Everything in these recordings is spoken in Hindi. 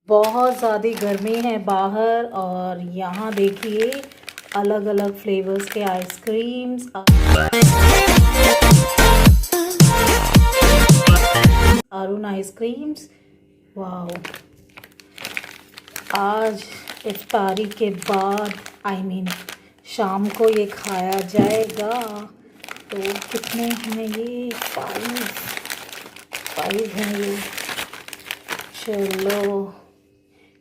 बहुत ज़्यादा गर्मी है बाहर और यहाँ देखिए अलग अलग फ्लेवर्स के आइसक्रीम्स, अरुण आइसक्रीम्स। वाह, आज इफ्तारी के बाद शाम को ये खाया जाएगा। तो कितने हैं ये? 5 हैं ये। चलो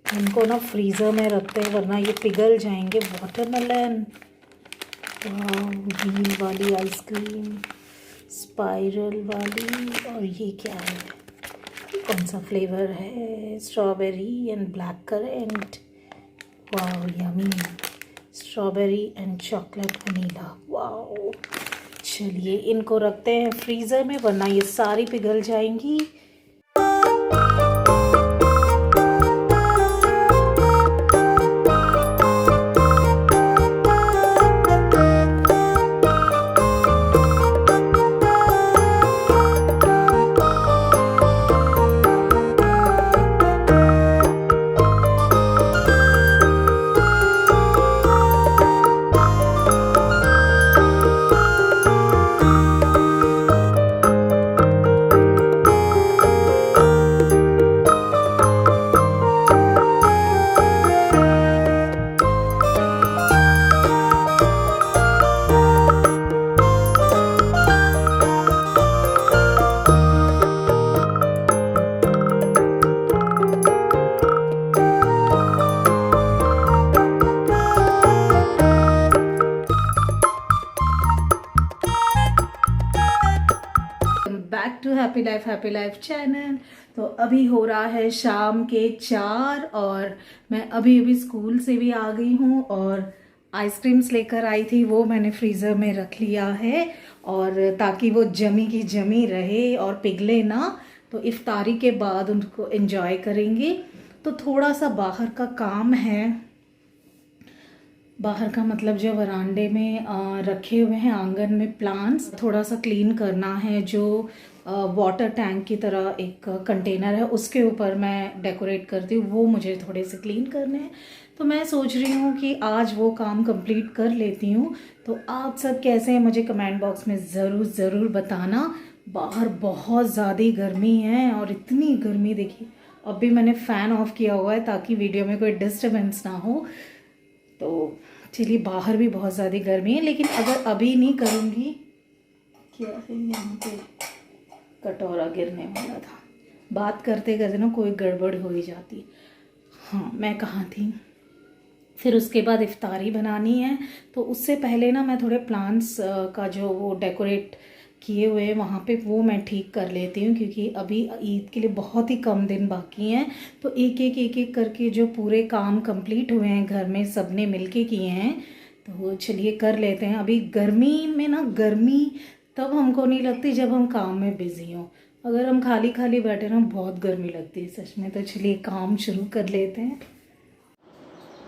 इनको ना फ्रीज़र में रखते हैं वरना ये पिघल जाएंगे। वाटरमेलन, व्हील वाली आइसक्रीम, स्पाइरल वाली, और ये क्या है? कौन सा फ्लेवर है? Strawberry and black currant. वाह yummy, strawberry and chocolate vanilla. वाह, चलिए इनको रखते हैं फ्रीज़र में वरना ये सारी पिघल जाएंगी। Back to happy life channel. तो अभी हो रहा है शाम के 4 और मैं अभी अभी स्कूल से भी आ गई हूँ और आइसक्रीम्स लेकर आई थी, वो मैंने फ्रीज़र में रख लिया है और ताकि वो जमी की जमी रहे और पिघले ना, तो इफ्तारी के बाद उनको एंजॉय करेंगे। तो थोड़ा सा बाहर का काम है, बाहर का मतलब जो वरांडे में रखे हुए हैं आंगन में प्लांट्स, थोड़ा सा क्लीन करना है। जो वाटर टैंक की तरह एक कंटेनर है उसके ऊपर मैं डेकोरेट करती हूँ, वो मुझे थोड़े से क्लीन करने हैं। तो मैं सोच रही हूँ कि आज वो काम कंप्लीट कर लेती हूँ। तो आप सब कैसे हैं मुझे कमेंट बॉक्स में ज़रूर बताना। बाहर बहुत ज़्यादा गर्मी है और इतनी गर्मी देखिए, अब भी मैंने फ़ैन ऑफ किया हुआ है ताकि वीडियो में कोई डिस्टर्बेंस ना हो। तो चलिए, बाहर भी बहुत ज़्यादा गर्मी है, लेकिन अगर अभी नहीं करूँगी, क्या है यहाँ पे कटोरा गिरने वाला था, बात करते करते ना कोई गड़बड़ हो ही जाती। हाँ, मैं कहाँ थी? फिर उसके बाद इफ्तारी बनानी है, तो उससे पहले ना मैं थोड़े प्लांट्स का जो वो डेकोरेट किए हुए हैं वहाँ पे वो मैं ठीक कर लेती हूँ, क्योंकि अभी ईद के लिए बहुत ही कम दिन बाकी हैं। तो एक एक करके जो पूरे काम कंप्लीट हुए हैं घर में सबने मिलके किए हैं, तो चलिए कर लेते हैं। अभी गर्मी में ना, गर्मी तब हमको नहीं लगती जब हम काम में बिज़ी हों। अगर हम खाली खाली बैठे ना, बहुत गर्मी लगती है सच में। तो चलिए काम शुरू कर लेते हैं।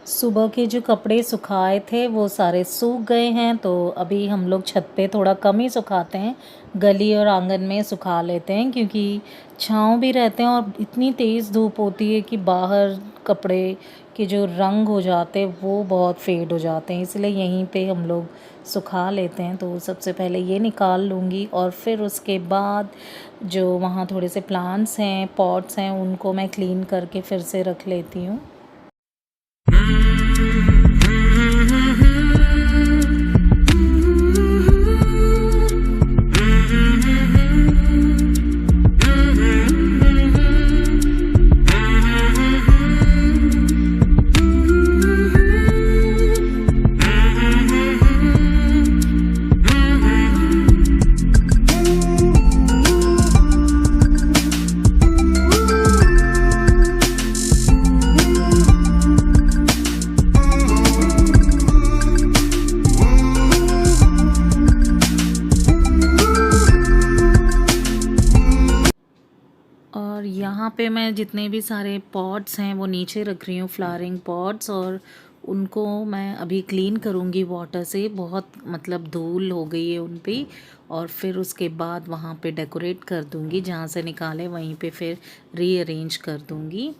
सुबह के जो कपड़े सुखाए थे वो सारे सूख गए हैं, तो अभी हम लोग छत पे थोड़ा कम ही सुखाते हैं, गली और आंगन में सुखा लेते हैं, क्योंकि छाँव भी रहते हैं और इतनी तेज़ धूप होती है कि बाहर कपड़े के जो रंग हो जाते हैं वो बहुत फेड हो जाते हैं, इसलिए यहीं पे हम लोग सुखा लेते हैं। तो सबसे पहले ये निकाल लूँगी और फिर उसके बाद जो वहाँ थोड़े से प्लांट्स हैं, पॉट्स हैं, उनको मैं क्लीन करके फिर से रख लेती हूँ। और यहाँ पे मैं जितने भी सारे पॉट्स हैं वो नीचे रख रही हूँ, फ्लावरिंग पॉट्स, और उनको मैं अभी क्लीन करूँगी वाटर से। बहुत मतलब धूल हो गई है उन पे, और फिर उसके बाद वहाँ पे डेकोरेट कर दूँगी, जहाँ से निकाले वहीं पे फिर रीअरेंज कर दूँगी।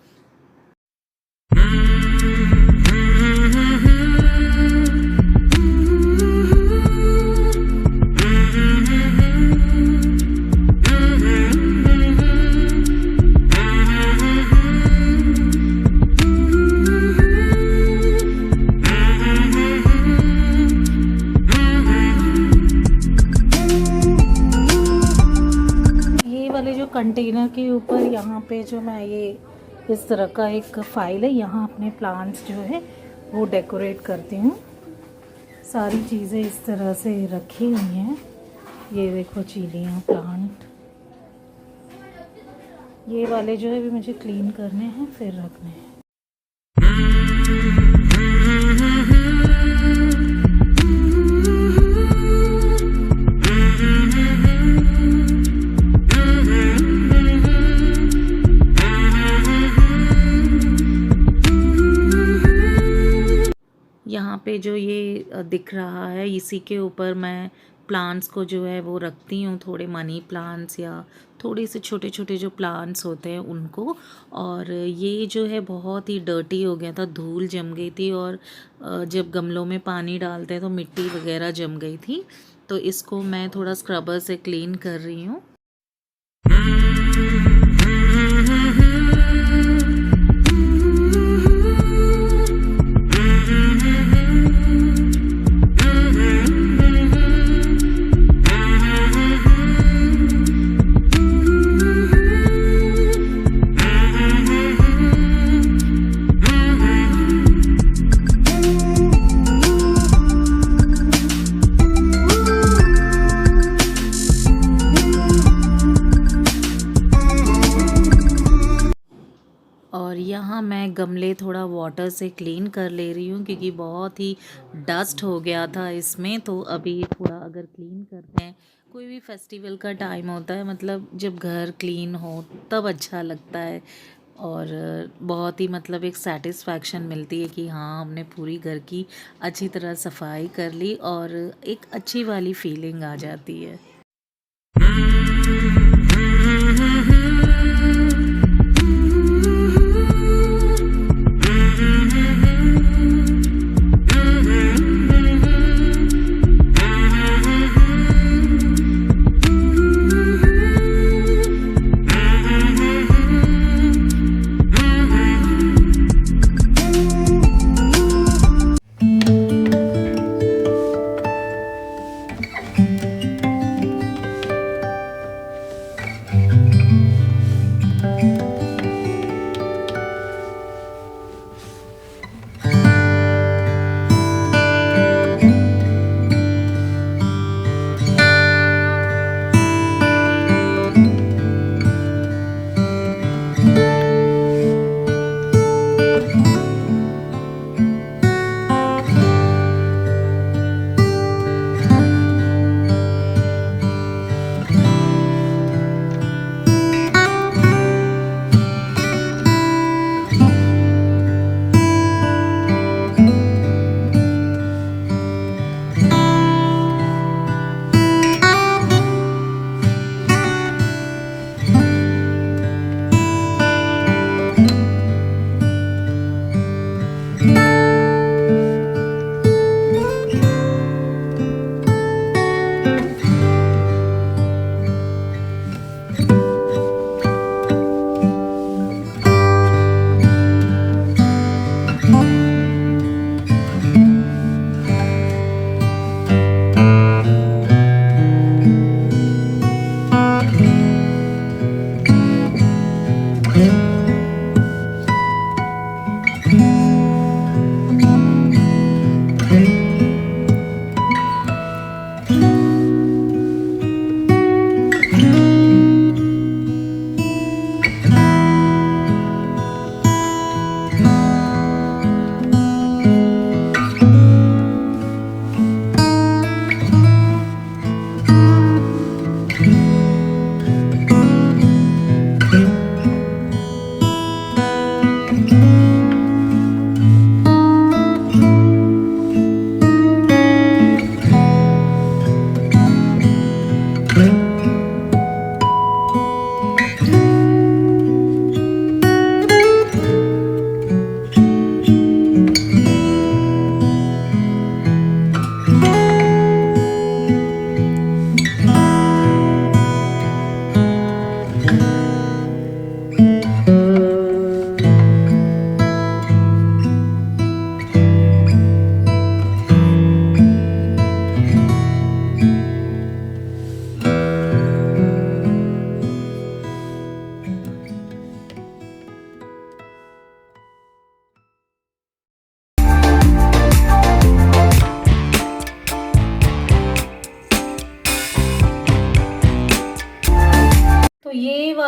कंटेनर के ऊपर यहाँ पे जो मैं ये इस तरह का एक फाइल है, यहाँ अपने प्लांट्स जो है वो डेकोरेट करती हूँ। सारी चीज़ें इस तरह से रखी हुई हैं। ये देखो चीलियाँ प्लांट, ये वाले जो है भी मुझे क्लीन करने हैं फिर रखने हैं। यहाँ पे जो ये दिख रहा है इसी के ऊपर मैं प्लांट्स को जो है वो रखती हूँ, थोड़े मनी प्लांट्स या थोड़े से छोटे छोटे जो प्लांट्स होते हैं उनको। और ये जो है बहुत ही डर्टी हो गया था, धूल जम गई थी और जब गमलों में पानी डालते हैं तो मिट्टी वगैरह जम गई थी, तो इसको मैं थोड़ा स्क्रबर से क्लीन कर रही हूँ। और यहाँ मैं गमले थोड़ा वाटर से क्लीन कर ले रही हूँ क्योंकि बहुत ही डस्ट हो गया था इसमें। तो अभी थोड़ा अगर क्लीन करते हैं, कोई भी फेस्टिवल का टाइम होता है, मतलब जब घर क्लीन हो तब अच्छा लगता है और बहुत ही मतलब एक सेटिस्फैक्शन मिलती है कि हाँ हमने पूरी घर की अच्छी तरह सफाई कर ली और एक अच्छी वाली फीलिंग आ जाती है।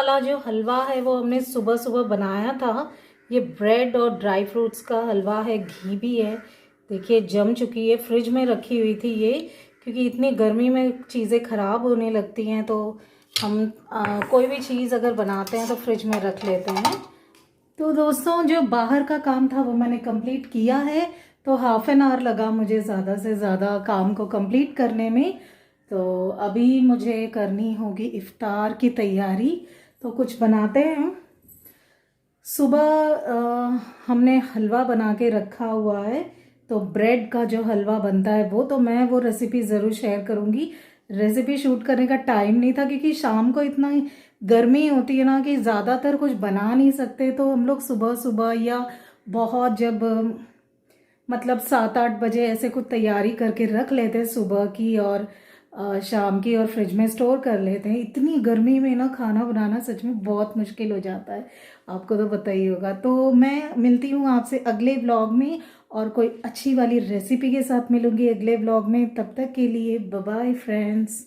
वाला जो हलवा है वो हमने सुबह सुबह बनाया था। ये ब्रेड और ड्राई फ्रूट्स का हलवा है, घी भी है। देखिए जम चुकी है, फ्रिज में रखी हुई थी ये, क्योंकि इतनी गर्मी में चीज़ें ख़राब होने लगती हैं, तो हम कोई भी चीज़ अगर बनाते हैं तो फ्रिज में रख लेते हैं। तो दोस्तों जो बाहर का काम था वो मैंने कंप्लीट किया है। तो हाफ एन आवर लगा मुझे ज़्यादा से ज़्यादा काम को कंप्लीट करने में। तो अभी मुझे करनी होगी इफ्तार की तैयारी। तो कुछ बनाते हैं। सुबह हमने हलवा बना के रखा हुआ है, तो ब्रेड का जो हलवा बनता है वो तो मैं वो रेसिपी ज़रूर शेयर करूँगी। रेसिपी शूट करने का टाइम नहीं था, क्योंकि शाम को इतना गर्मी होती है ना कि ज़्यादातर कुछ बना नहीं सकते। तो हम लोग सुबह सुबह या बहुत जब मतलब 7-8 बजे ऐसे कुछ तैयारी करके रख लेते हैं सुबह की और शाम की, और फ्रिज में स्टोर कर लेते हैं। इतनी गर्मी में ना खाना बनाना सच में बहुत मुश्किल हो जाता है, आपको तो पता ही होगा। तो मैं मिलती हूँ आपसे अगले व्लॉग में, और कोई अच्छी वाली रेसिपी के साथ मिलूंगी अगले व्लॉग में। तब तक के लिए बाय बाय फ्रेंड्स।